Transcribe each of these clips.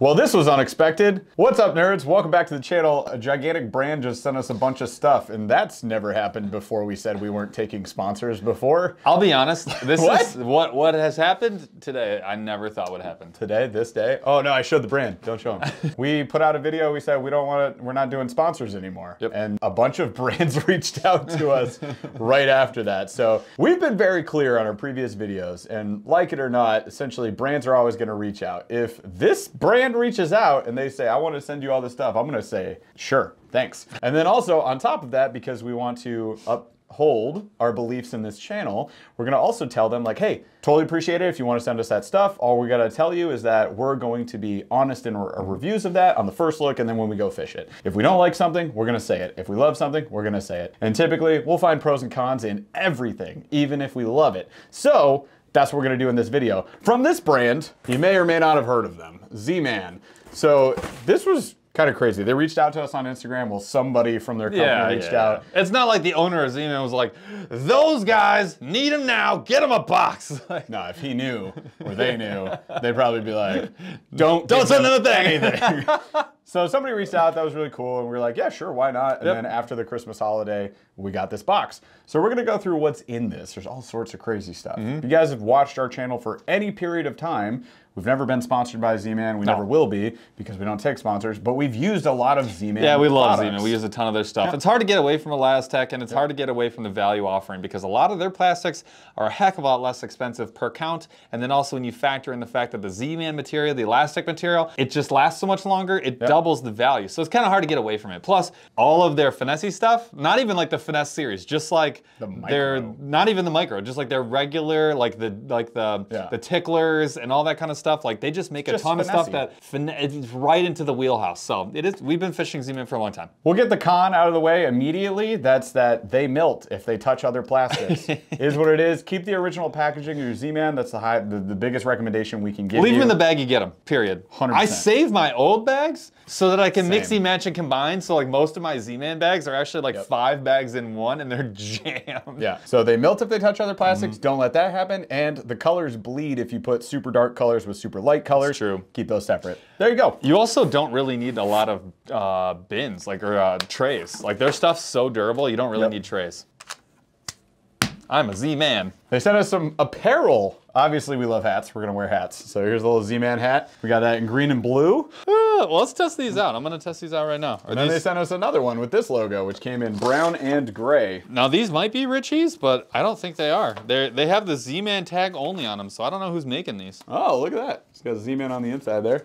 Well, this was unexpected. What's up, nerds? Welcome back to the channel. A gigantic brand just sent us a bunch of stuff, and that's never happened before. We said we weren't taking sponsors before. I'll be honest, this What? is what has happened today. I never thought would happen. Today, this day? Oh no, I showed the brand. Don't show them. We put out a video. We said we're not doing sponsors anymore. Yep. And a bunch of brands reached out to us right after that. So we've been very clear on our previous videos, and like it or not, essentially brands are always going to reach out. If this brand reaches out and they say, I want to send you all this stuff, I'm going to say, sure, thanks. And then also on top of that, because we want to uphold our beliefs in this channel, we're going to also tell them like, hey, totally appreciate it if you want to send us that stuff. All we got to tell you is that we're going to be honest in our reviews of that on the first look, and then when we go fish it. If we don't like something, we're going to say it. If we love something, we're going to say it. And typically we'll find pros and cons in everything, even if we love it. So that's what we're gonna do in this video. From this brand, you may or may not have heard of them, Z-Man. So this was kind of crazy. They reached out to us on Instagram. Well, somebody from their company reached out. It's not like the owner of Z-Man was like, those guys need them now, get them a box. No, if he knew, or they knew, they'd probably be like, don't send them a thing. anything. So somebody reached out, that was really cool, and we were like, yeah, sure, why not? And then after the Christmas holiday, we got this box. So we're gonna go through what's in this. There's all sorts of crazy stuff. If you guys have watched our channel for any period of time, we've never been sponsored by Z-Man. We never will be, because we don't take sponsors, but we've used a lot of Z-Man Yeah, we love products. Z-Man. We use a ton of their stuff. It's hard to get away from Elastec, and it's hard to get away from the value offering, because a lot of their plastics are a heck of a lot less expensive per count, and then also when you factor in the fact that the Z-Man material, the elastic material, it just lasts so much longer, it doubles the value. So it's kind of hard to get away from it. Plus, all of their finesse stuff, not even like the finesse series, just like their, not even the micro, just like their regular, like the ticklers and all that kind of stuff. Like they just make a ton of stuff that it's right into the wheelhouse. So it is. We've been fishing Z-Man for a long time. We'll get the con out of the way immediately. That's that they melt if they touch other plastics. Is what it is. Keep the original packaging of your Z-Man. That's the biggest recommendation we can give you. Leave them in the bag you get them, period. 100%. I save my old bags so that I can mix and match and combine. So like most of my Z-Man bags are actually like 5 bags in one, and they're jammed. Yeah, so they melt if they touch other plastics. Don't let that happen. And the colors bleed if you put super dark colors with super light colors. That's true. Keep those separate. There you go. You also don't really need a lot of bins, like, or trays. Like their stuff's so durable, you don't really need trays. I'm a Z-Man. They sent us some apparel. Obviously, we love hats. We're gonna wear hats. So here's a little Z-Man hat. We got that in green and blue. Well, let's test these out. I'm gonna test these out right now. And then they sent us another one with this logo, which came in brown and gray. Now these might be Ritchie's, but I don't think they are. They have the Z-Man tag only on them, so I don't know who's making these. Oh, look at that. It's got Z-Man on the inside there.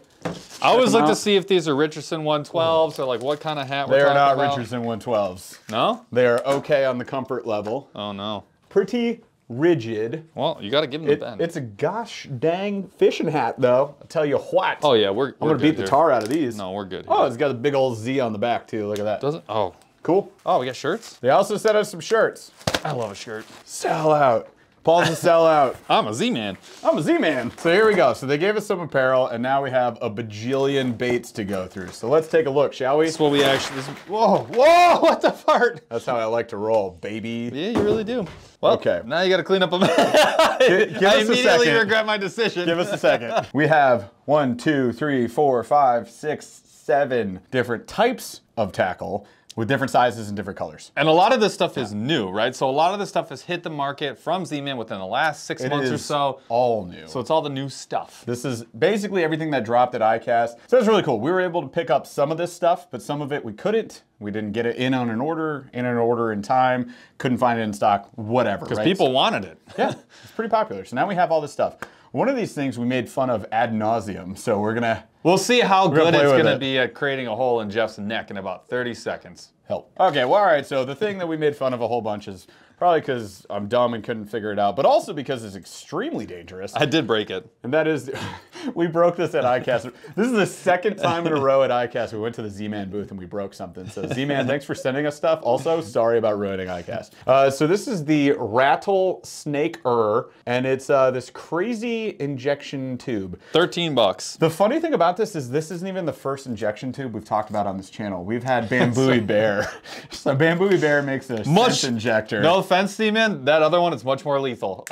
I always look to see if these are Richardson 112s or like what kind of hat we're talking about. They are not Richardson 112s. No? They are okay on the comfort level. Oh no. Pretty rigid. Well, you got to give them the bend. It's a gosh dang fishing hat, though. I'll tell you what. Oh yeah, I'm gonna beat the tar out of these. No, we're good. Oh, it's got a big old Z on the back too. Look at that. Does it? Oh, cool. Oh, we got shirts. They also sent us some shirts. I love a shirt. Sell out. Paul's a sellout. I'm a Z-Man. I'm a Z-Man. So here we go. So they gave us some apparel, and now we have a bajillion baits to go through. So let's take a look, shall we? That's what we actually. Whoa, whoa! What the fart? That's how I like to roll, baby. Yeah, you really do. Well, okay. Now you got to clean up a mess. I immediately regret my decision. Give us a second. We have 1, 2, 3, 4, 5, 6, 7 different types of tackle with different sizes and different colors. And a lot of this stuff is new, right? So a lot of this stuff has hit the market from Z-Man within the last 6 months or so. All new. So it's all the new stuff. This is basically everything that dropped at ICAST. So that's really cool. We were able to pick up some of this stuff, but some of it we couldn't. We didn't get it in an order in time, couldn't find it in stock, whatever. Because people wanted it. Yeah, it's pretty popular. So now we have all this stuff. One of these things we made fun of ad nauseum, so we'll see how good it's gonna be at creating a hole in Jeff's neck in about 30 seconds. Help. Okay, well, all right, so the thing that we made fun of a whole bunch is probably because I'm dumb and couldn't figure it out, but also because it's extremely dangerous. I did break it. And that is, we broke this at ICAST. This is the second time in a row at ICAST we went to the Z-Man booth and we broke something. So Z-Man, thanks for sending us stuff. Also, sorry about ruining ICAST. So this is the Rattle Snaker, and it's this crazy injection tube. 13 bucks. The funny thing about this isn't even the first injection tube we've talked about on this channel. We've had Bamboo Bear. So Bamboo Bear makes a scent injector. No offense, Z-Man, that other one is much more lethal.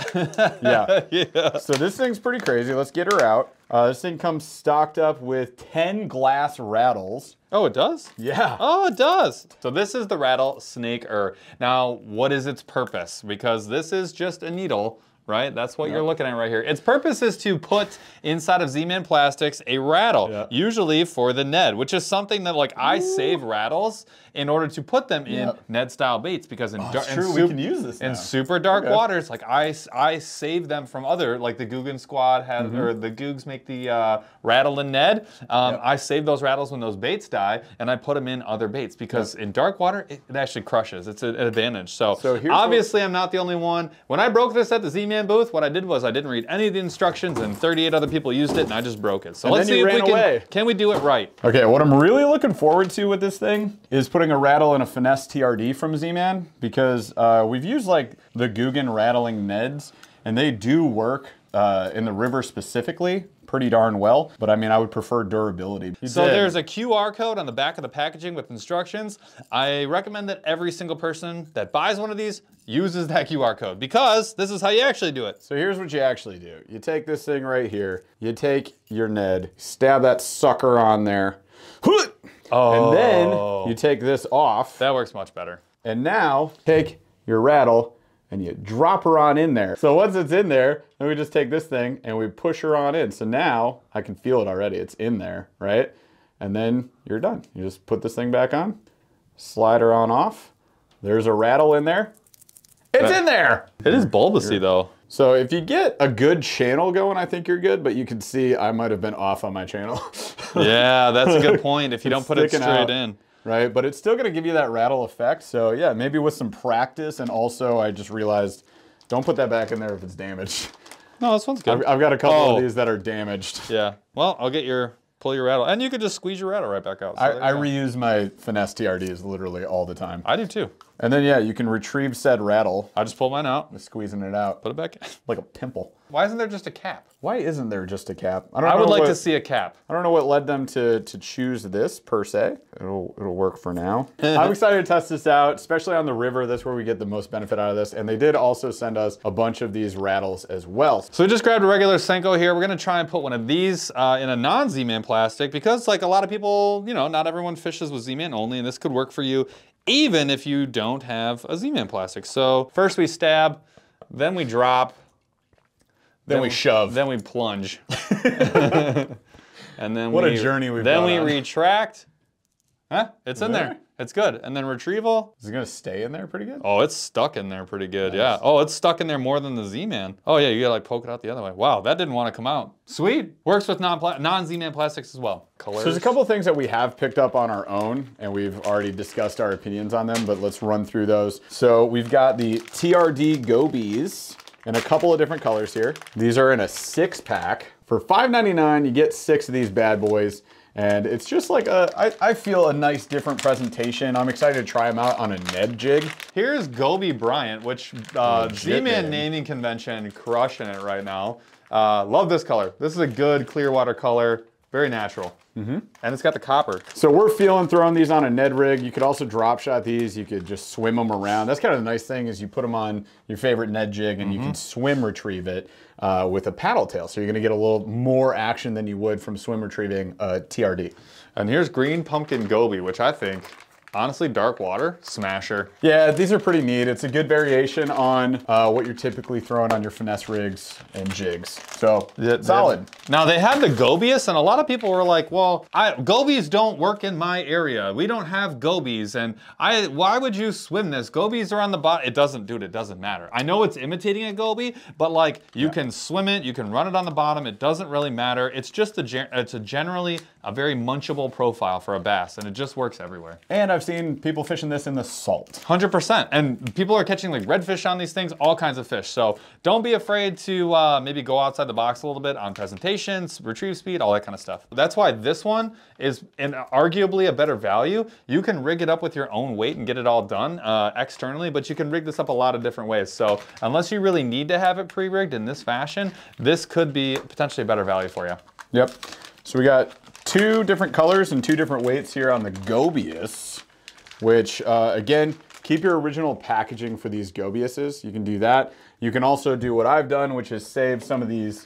Yeah. So this thing's pretty crazy. Let's get her out. This thing comes stocked up with 10 glass rattles. Oh, it does? Yeah. Oh, it does. So this is the Rattle Snaker. Now, what is its purpose? Because this is just a needle, right? That's what you're looking at right here. Its purpose is to put inside of Z-Man Plastics a rattle, usually for the Ned, which is something that like I save rattles in order to put them in Ned-style baits because in, we can use this now. In super dark waters, like I save them from other, like the Guggen Squad has, or the Googs make the rattle and Ned. I save those rattles when those baits die, and I put them in other baits because in dark water, it actually crushes. It's an advantage. So obviously I'm not the only one. When I broke this at the Z-Man booth, what I did was I didn't read any of the instructions, and 38 other people used it, and I just broke it. So let's see if we can we do it right. Okay, what I'm really looking forward to with this thing is putting a rattle in a finesse TRD from Z-Man, because we've used like the Guggen rattling Neds, and they do work in the river specifically pretty darn well, but I mean, I would prefer durability. So there's a QR code on the back of the packaging with instructions. I recommend that every single person that buys one of these uses that QR code, because this is how you actually do it. So here's what you actually do. You take this thing right here, you take your Ned, stab that sucker on there, and then you take this off. That works much better. And now take your rattle and you drop her on in there. So once it's in there, then we just take this thing and we push her on in. So now I can feel it already. It's in there, right? And then you're done. You just put this thing back on, slide her on off. There's a rattle in there. It's in there. It is bulbousy though. So if you get a good channel going, I think you're good, but you can see I might have been off on my channel. Yeah, that's a good point if you don't put it straight in. Right, but it's still gonna give you that rattle effect. So yeah, maybe with some practice, and also I just realized, don't put that back in there if it's damaged. No, this one's good. I've got a couple of these that are damaged. Yeah, well, I'll get pull your rattle, and you could just squeeze your rattle right back out. So I reuse my finesse TRDs literally all the time. I do too. And then yeah, you can retrieve said rattle. I just pull mine out. Just squeezing it out. Put it back in. Like a pimple. Why isn't there just a cap? Why isn't there just a cap? I would like to see a cap. I don't know what led them to choose this per se. It'll work for now. I'm excited to test this out, especially on the river. That's where we get the most benefit out of this. And they did also send us a bunch of these rattles as well. So we just grabbed a regular Senko here. We're gonna try and put one of these in a non-Z-Man plastic, because like a lot of people, you know, not everyone fishes with Z-Man only, and this could work for you even if you don't have a Z-Man plastic. So first we stab, then we drop, then we shove. Then we plunge. And then what a journey we've Then we on. retract. Huh? It's in there. It's good. And then retrieval. Is it gonna stay in there pretty good? Oh, it's stuck in there pretty good, yeah. Oh, it's stuck in there more than the Z-Man. Oh yeah, you gotta like poke it out the other way. Wow, that didn't want to come out. Sweet. Works with non-Z-Man plastics as well. Colors. So there's a couple of things that we have picked up on our own, and we've already discussed our opinions on them, but let's run through those. So we've got the TRD GobyZ in a couple of different colors here. These are in a 6-pack. For $5.99, you get 6 of these bad boys. And it's just like I feel a nice different presentation. I'm excited to try them out on a Ned jig. Here's Goby Bryant, which Z-Man naming convention crushing it right now. Love this color. This is a good clear water color, very natural. And it's got the copper. So we're feeling throwing these on a Ned rig. You could also drop shot these. You could just swim them around. That's kind of the nice thing, is you put them on your favorite Ned jig and you can swim retrieve it with a paddle tail. So you're gonna get a little more action than you would from swim retrieving a TRD. And here's Green Pumpkin Goby, which I think, honestly, dark water, smasher. Yeah, these are pretty neat. It's a good variation on what you're typically throwing on your finesse rigs and jigs. So, solid. Now, they had the Gobius, and a lot of people were like, well, Gobies don't work in my area. We don't have Gobies, and why would you swim this? Gobies are on the bottom. It doesn't, dude, it doesn't matter. I know it's imitating a Goby, but like, you can swim it, you can run it on the bottom. It doesn't really matter. It's just it's generally a very munchable profile for a bass, and it just works everywhere. And I've seen people fishing this in the salt. 100%. And people are catching like redfish on these things, all kinds of fish. So don't be afraid to maybe go outside the box a little bit on presentations, retrieve speed, all that kind of stuff. That's why this one is arguably a better value. You can rig it up with your own weight and get it all done externally, but you can rig this up a lot of different ways. So unless you really need to have it pre-rigged in this fashion, this could be potentially a better value for you. Yep. So we got 2 different colors and 2 different weights here on the Gobius, which again, keep your original packaging for these Gobiuses. You can do that. You can also do what I've done, which is save some of these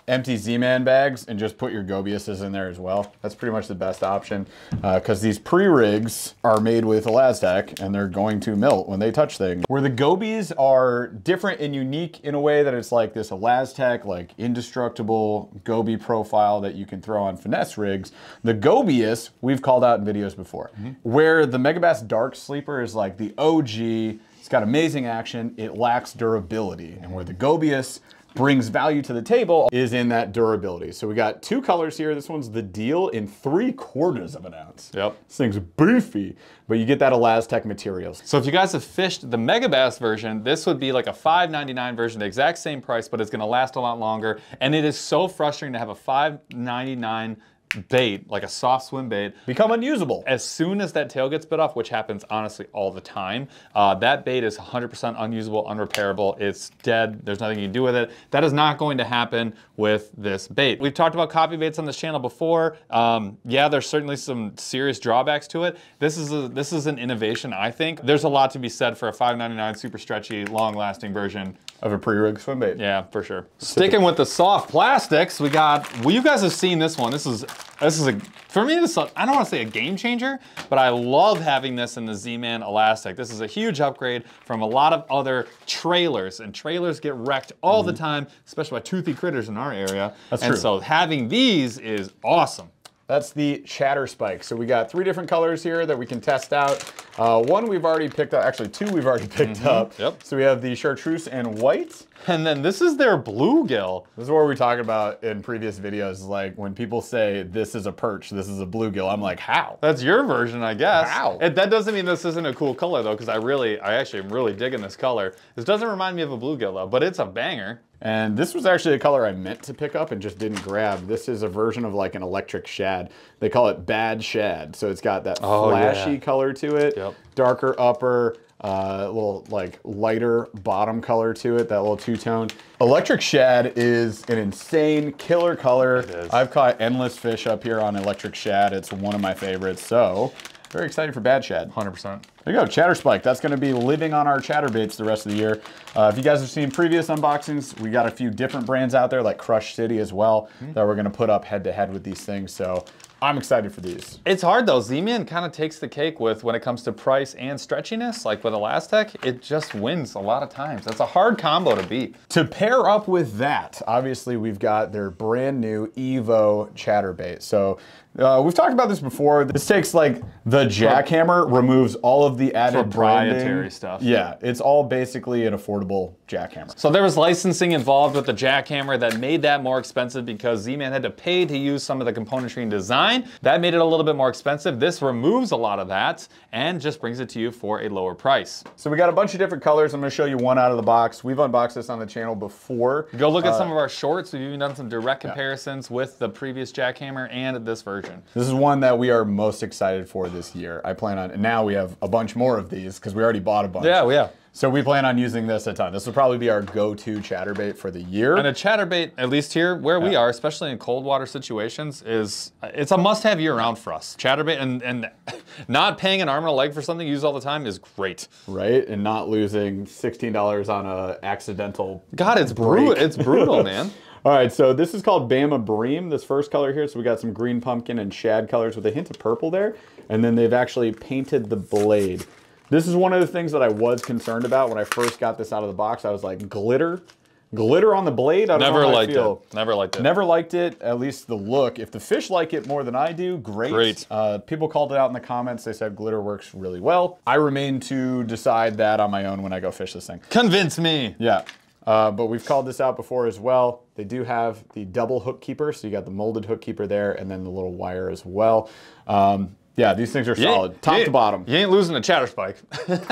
empty Z-Man bags and just put your Gobiuses in there as well. That's pretty much the best option because these pre-rigs are made with ElaZtech and they're going to melt when they touch things. Where the Gobies are different and unique in a way that it's like this ElaZtech, like indestructible Goby profile that you can throw on finesse rigs. The Gobius, we've called out in videos before. Where the Megabass Dark Sleeper is like the OG, it's got amazing action, it lacks durability. And where the Gobius brings value to the table is in that durability. So we got 2 colors here. This one's the deal in 3/4 of an ounce. Yep. This thing's beefy, but you get that ElaZtech material. So if you guys have fished the Megabass version, this would be like a $5.99 version, the exact same price, but it's gonna last a lot longer. And it is so frustrating to have a $5.99 bait, like a soft swim bait, become unusable. As soon as that tail gets bit off, which happens honestly all the time, that bait is 100% unusable, unrepairable, it's dead, there's nothing you can do with it. That is not going to happen with this bait. We've talked about copy baits on this channel before. Yeah, there's certainly some serious drawbacks to it. This is an innovation, I think. There's a lot to be said for a $5.99 super stretchy, long-lasting version of a pre-rig swim bait. Yeah, for sure. Sticking with the soft plastics, we got, well, you guys have seen this one. This is a, for me, this, I don't want to say a game changer, but I love having this in the Z-Man ElaZtech. This is a huge upgrade from a lot of other trailers, and trailers get wrecked all the time, especially by toothy critters in our area. That's true. And so having these is awesome. That's the Chatterspike. So we got 3 different colors here that we can test out. One we've already picked up, actually 2 we've already picked up. Yep. So we have the chartreuse and white. And then this is their bluegill. This is what we talked about in previous videos, like when people say this is a perch, this is a bluegill, I'm like, how? That's your version, I guess. How? That doesn't mean this isn't a cool color though, because I actually am really digging this color. This doesn't remind me of a bluegill though, but it's a banger. And this was actually a color I meant to pick up and just didn't grab. This is a version of like an electric shad. They call it bad shad. So it's got that flashy color to it, darker upper, a little like lighter bottom color to it, that little two-tone. Electric shad is an insane killer color. It is. I've caught endless fish up here on electric shad. It's one of my favorites. So very excited for bad shad. 100%. There you go, Chatterspike. That's gonna be living on our chatterbaits the rest of the year. If you guys have seen previous unboxings, we got a few different brands out there like Crush City as well that we're gonna put up head to head with these things. So I'm excited for these. It's hard though. Z-Man kind of takes the cake with when it comes to price and stretchiness. Like with ElaZtech, it just wins a lot of times. That's a hard combo to beat. To pair up with that, obviously we've got their brand new EVO chatterbait. So we've talked about this before. This takes like the jackhammer, removes all of the added proprietary branding stuff. Yeah, it's all basically an affordable jackhammer. So there was licensing involved with the jackhammer that made that more expensive because Z-Man had to pay to use some of the componentry and design. That made it a little bit more expensive. This removes a lot of that and just brings it to you for a lower price. So we got a bunch of different colors. I'm gonna show you one out of the box. We've unboxed this on the channel before. Go look at some of our shorts. We've even done some direct comparisons with the previous jackhammer and this version. This is one that we are most excited for this year. I plan on, and now we have a bunch more of these because we already bought a bunch. Yeah. So we plan on using this a ton. This will probably be our go-to chatterbait for the year. And a chatterbait, at least here where we are, especially in cold water situations, it's a must-have year-round for us. Chatterbait and not paying an arm and a leg for something you use all the time is great. Right, and not losing $16 on a accidental God, it's brutal. It's brutal, man. All right, so this is called Bama Bream, this first color here. So we got some green pumpkin and shad colors with a hint of purple there. And then they've actually painted the blade. This is one of the things that I was concerned about when I first got this out of the box. I was like, glitter on the blade? I don't know how I feel. Never liked it. Never liked it, at least the look. If the fish like it more than I do, great. People called it out in the comments. They said glitter works really well. I remain to decide that on my own when I go fish this thing. Convince me. Yeah. But we've called this out before as well. They do have the double hook keeper, so you got the molded hook keeper there and then the little wire as well. Yeah, these things are solid, top to bottom. You ain't losing a Chatterspike.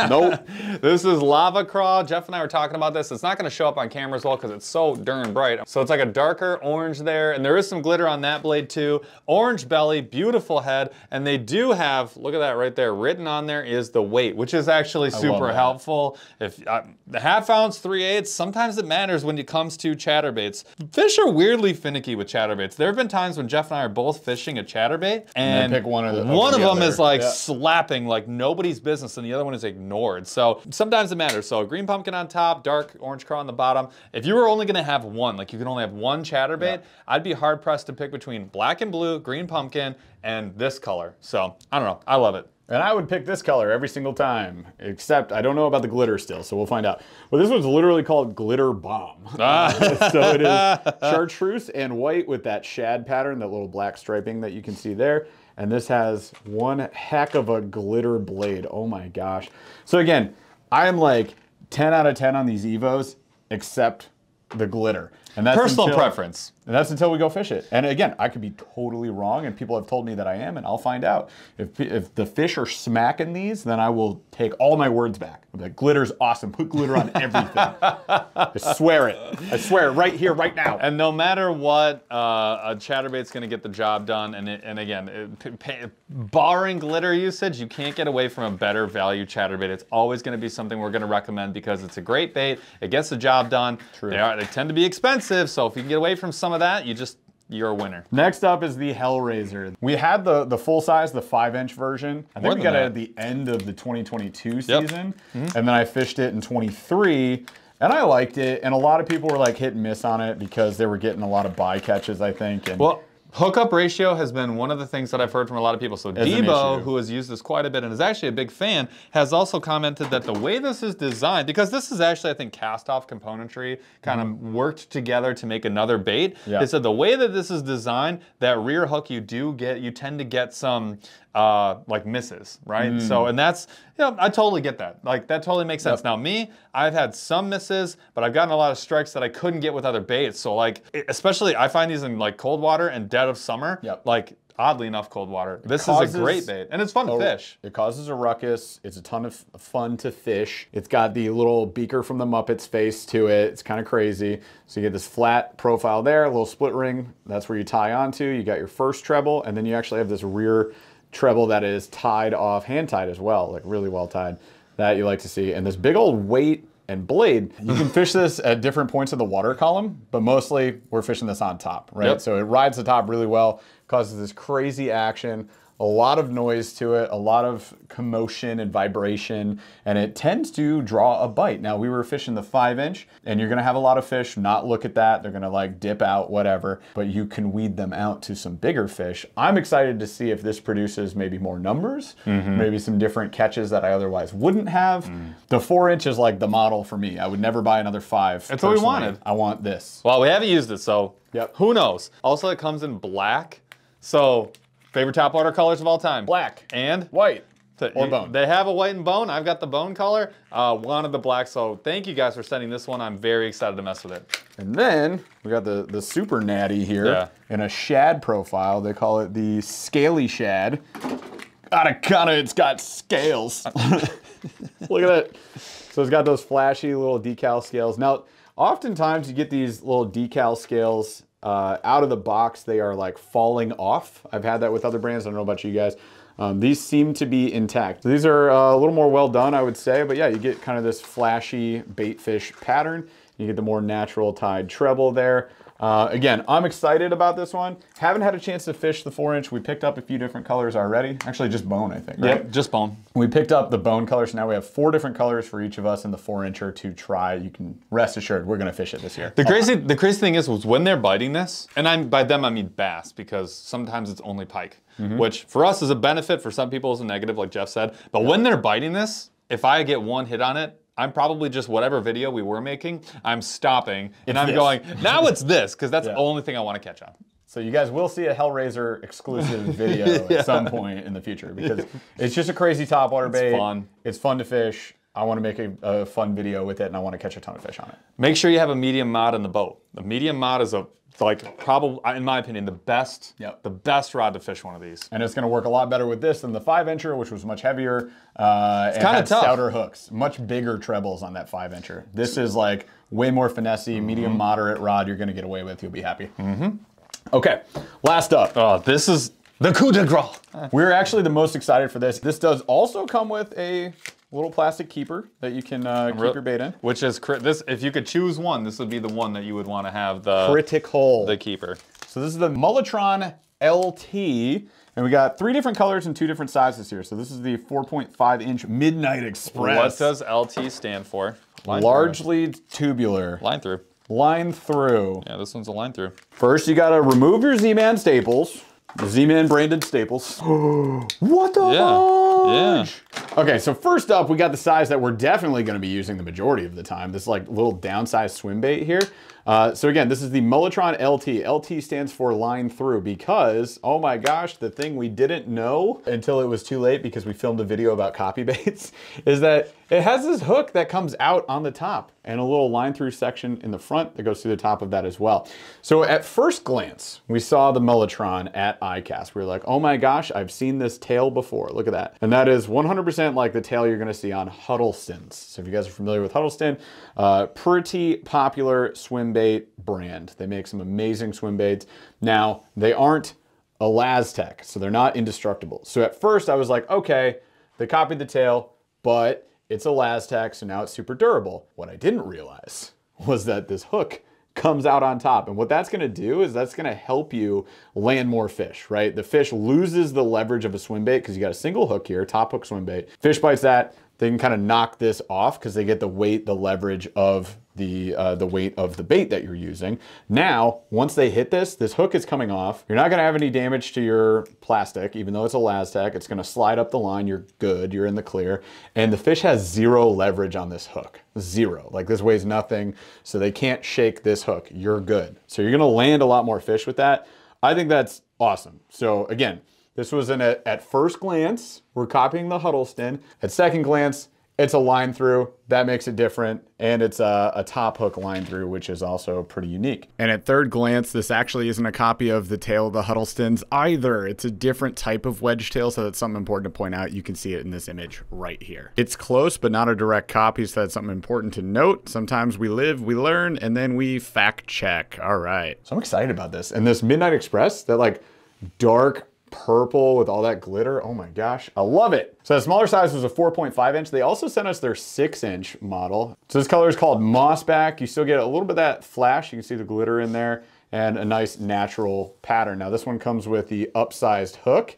Nope. This is Lava Craw. Jeff and I were talking about this. It's not gonna show up on camera as well because it's so darn bright. So it's like a darker orange there, and there is some glitter on that blade too. Orange belly, beautiful head, and they do have, look at that right there, written on there is the weight, which is actually super helpful. If the 1/2 ounce, 3/8, sometimes it matters when it comes to chatterbaits. Fish are weirdly finicky with chatterbaits. There have been times when Jeff and I are both fishing a chatterbait, and pick one of the one of them other. is like slapping like nobody's business and the other one is ignored. So sometimes it matters. So green pumpkin on top, dark orange craw on the bottom. If you were only gonna have one, like you can only have one chatterbait, I'd be hard pressed to pick between black and blue, green pumpkin, and this color. So I don't know, I love it. And I would pick this color every single time, except I don't know about the glitter still, so we'll find out. But this one's literally called Glitter Bomb. So it is chartreuse and white with that shad pattern, that little black striping that you can see there. And this has one heck of a glitter blade. Oh my gosh. So again, I am like 10 out of 10 on these EVOs, except the glitter. And that's personal preference. And that's until we go fish it. And again, I could be totally wrong, and people have told me that I am, and I'll find out. If the fish are smacking these, then I will take all my words back. I'll be like, glitter's awesome. Put glitter on everything. I swear it. I swear it right here, right now. And no matter what, a chatterbait's gonna get the job done. And again, barring glitter usage, you can't get away from a better value chatterbait. It's always gonna be something we're gonna recommend because it's a great bait. It gets the job done. True. They tend to be expensive, so if you can get away from some of that, you're a winner. Next up is the Hellraizer. We had the full size, the 5-inch version. I think we got it at the end of the 2022 season. And then I fished it in 23, and I liked it. And a lot of people were like hit and miss on it because they were getting a lot of bycatches, I think. And well, hookup ratio has been one of the things that I've heard from a lot of people. So Debo, who has used this quite a bit and is actually a big fan, has also commented that the way this is designed, because this is actually, I think, cast-off componentry kind of worked together to make another bait. They said the way that this is designed, that rear hook you tend to get some like misses, right? So, and that's, you know, I totally get that. Like, that totally makes sense. Now me, I've had some misses, but I've gotten a lot of strikes that I couldn't get with other baits. So like, especially I find these in like cold water and dead of summer, like oddly enough cold water. This is a great bait and it's fun to fish. It causes a ruckus. It's a ton of fun to fish. It's got the little beaker from the Muppets face to it. It's kind of crazy. So you get this flat profile there, a little split ring. That's where you tie onto. You got your first treble, and then you actually have this rear treble that is tied off, hand tied as well, like really well tied. That you like to see. And this big old weight and blade, you can fish this at different points of the water column, but mostly we're fishing this on top, right? So it rides the top really well, causes this crazy action, a lot of noise to it, a lot of commotion and vibration, and it tends to draw a bite. Now, we were fishing the 5-inch, and you're gonna have a lot of fish not look at that. They're gonna like dip out, whatever, but you can weed them out to some bigger fish. I'm excited to see if this produces maybe more numbers, maybe some different catches that I otherwise wouldn't have. The 4-inch is like the model for me. I would never buy another 5. That's what we wanted. I want this. Well, we haven't used it, so who knows? Also, it comes in black, so favorite topwater colors of all time. Black. And? White. Or bone. They have a white and bone. I've got the bone color. Wanted the black, so thank you guys for sending this one. I'm very excited to mess with it. And then we got the super natty here in a shad profile. They call it the scaly shad. It's got scales. Look at it. So it's got those flashy little decal scales. Now, oftentimes you get these little decal scales out of the box. They are like falling off. I've had that with other brands. I don't know about you guys. These seem to be intact. These are a little more well done, I would say, but yeah, you get kind of this flashy bait fish pattern. You get the more natural tied treble there. Again, I'm excited about this one. Haven't had a chance to fish the 4-inch. We picked up a few different colors already. Actually, just bone, I think, right? Yep, just bone. We picked up the bone colors, so now we have 4 different colors for each of us in the 4-incher to try. You can rest assured we're gonna fish it this year. The crazy thing is when they're biting this, and by them I mean bass, because sometimes it's only pike, which for us is a benefit, for some people is a negative, like Jeff said. But when they're biting this, if I get one hit on it, I'm probably just whatever video we were making, I'm stopping and I'm going, now it's this, because that's the only thing I want to catch on. So you guys will see a Hellraizer exclusive video at some point in the future, because it's just a crazy topwater bait. It's fun. It's fun to fish. I want to make a fun video with it, and I want to catch a ton of fish on it. Make sure you have a medium mod in the boat. The medium mod is probably, in my opinion, the best rod to fish one of these. And it's going to work a lot better with this than the 5-incher, which was much heavier. It's kind of tough. Stouter hooks, much bigger trebles on that 5-incher. This is like way more finessey, medium moderate rod. You're going to get away with. You'll be happy. Okay, last up. Oh, this is the coup de grace. We're actually the most excited for this. This does also come with a little plastic keeper that you can keep your bait in. Which is, if you could choose one, this would be the one that you would want to have critical. The keeper. So this is the Mulletron LT, And we got 3 different colors and 2 different sizes here. So this is the 4.5-inch Midnight Express. What does LT stand for? Largely tubular. Line through. Line through. Yeah, this one's a line through. First, you gotta remove your Z-Man staples. The Z-Man branded staples. What the fudge? Yeah. Okay, so first up, we got the size that we're definitely gonna be using the majority of the time. This like little downsized swim bait here. So again, this is the Mulletron LT. LT stands for line through because, oh my gosh, the thing we didn't know until it was too late because we filmed a video about copy baits is that it has this hook that comes out on the top and a little line through section in the front that goes through the top of that as well. So at first glance, we saw the Mulletron at ICAST. We were like, oh my gosh, I've seen this tail before. Look at that. And that is 100% like the tail you're gonna see on Huddleston's. So if you guys are familiar with Huddleston, pretty popular swim bait brand. They make some amazing swim baits. Now, they aren't a Laztec, so they're not indestructible. So at first I was like, okay, they copied the tail, but it's a Laztec, so now it's super durable. What I didn't realize was that this hook comes out on top. And what that's gonna do is that's gonna help you land more fish, right? The fish loses the leverage of a swim bait because you got a single hook here, top hook swim bait. Fish bites that, they can kind of knock this off because they get the weight, the leverage of the weight of the bait that you're using. Now, once they hit this hook is coming off. You're not gonna have any damage to your plastic, even though it's a Laztec. It's gonna slide up the line, you're good, you're in the clear. And the fish has 0 leverage on this hook, 0. Like this weighs nothing, so they can't shake this hook, you're good. So you're gonna land a lot more fish with that. I think that's awesome. So again, this was at first glance, we're copying the Huddleston. At second glance, it's a line through, that makes it different, and it's a top hook line through, which is also pretty unique. And at third glance, this actually isn't a copy of the tail of the Huddlestons either. It's a different type of wedge tail, so that's something important to point out. You can see it in this image right here. It's close, but not a direct copy, so that's something important to note. Sometimes we live, we learn, and then we fact check. All right. So I'm excited about this. And this Midnight Express, that like dark purple with all that glitter. Oh my gosh, I love it. So the smaller size was a 4.5-inch. They also sent us their 6-inch model. So this color is called Mossback. You still get a little bit of that flash. You can see the glitter in there and a nice natural pattern. Now this one comes with the upsized hook.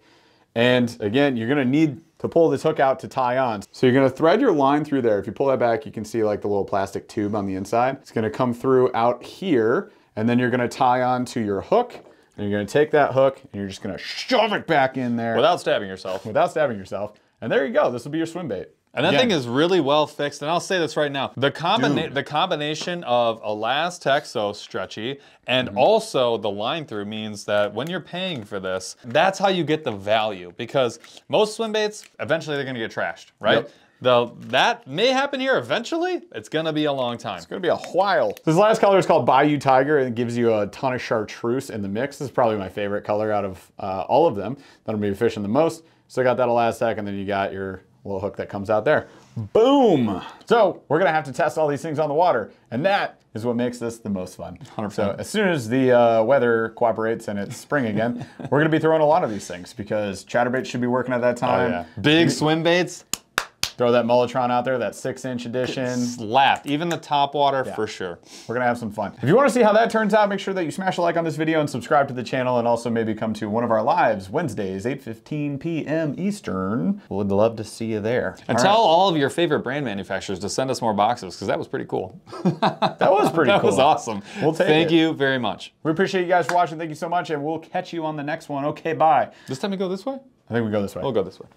And again, you're gonna need to pull this hook out to tie on. So you're gonna thread your line through there. If you pull that back, you can see like the little plastic tube on the inside. It's gonna come through out here, and then you're gonna tie on to your hook. And you're gonna take that hook and you're just gonna shove it back in there. Without stabbing yourself. Without stabbing yourself. And there you go, this will be your swim bait. And that thing is really well fixed, and I'll say this right now. The combination of a Laztec, so stretchy, and also the line through means that when you're paying for this, that's how you get the value. Because most swim baits, eventually they're gonna get trashed, right? Yep. That may happen here eventually. It's gonna be a long time. It's gonna be a while. This last color is called Bayou Tiger, and it gives you a ton of chartreuse in the mix. This is probably my favorite color out of all of them that I'm gonna be fishing the most. So I got that Laztec, and then you got your little hook that comes out there. Boom! So we're gonna have to test all these things on the water, and that is what makes this the most fun. 100%. So as soon as the weather cooperates and it's spring again, we're gonna be throwing a lot of these things because Chatterbait should be working at that time. Oh, yeah. Big swim baits. Throw that Mulletron out there, that 6-inch edition. Slapped, even the top water for sure. We're gonna have some fun. If you wanna see how that turns out, make sure that you smash a like on this video and subscribe to the channel, and also maybe come to one of our lives Wednesdays, 8:15 p.m. Eastern. Would love to see you there. And tell all of your favorite brand manufacturers to send us more boxes, because that was pretty cool. That was pretty cool. That was awesome. We'll take it. Thank you very much. We appreciate you guys for watching. Thank you so much, and we'll catch you on the next one. Okay, bye. This time we go this way? I think we go this way. We'll go this way.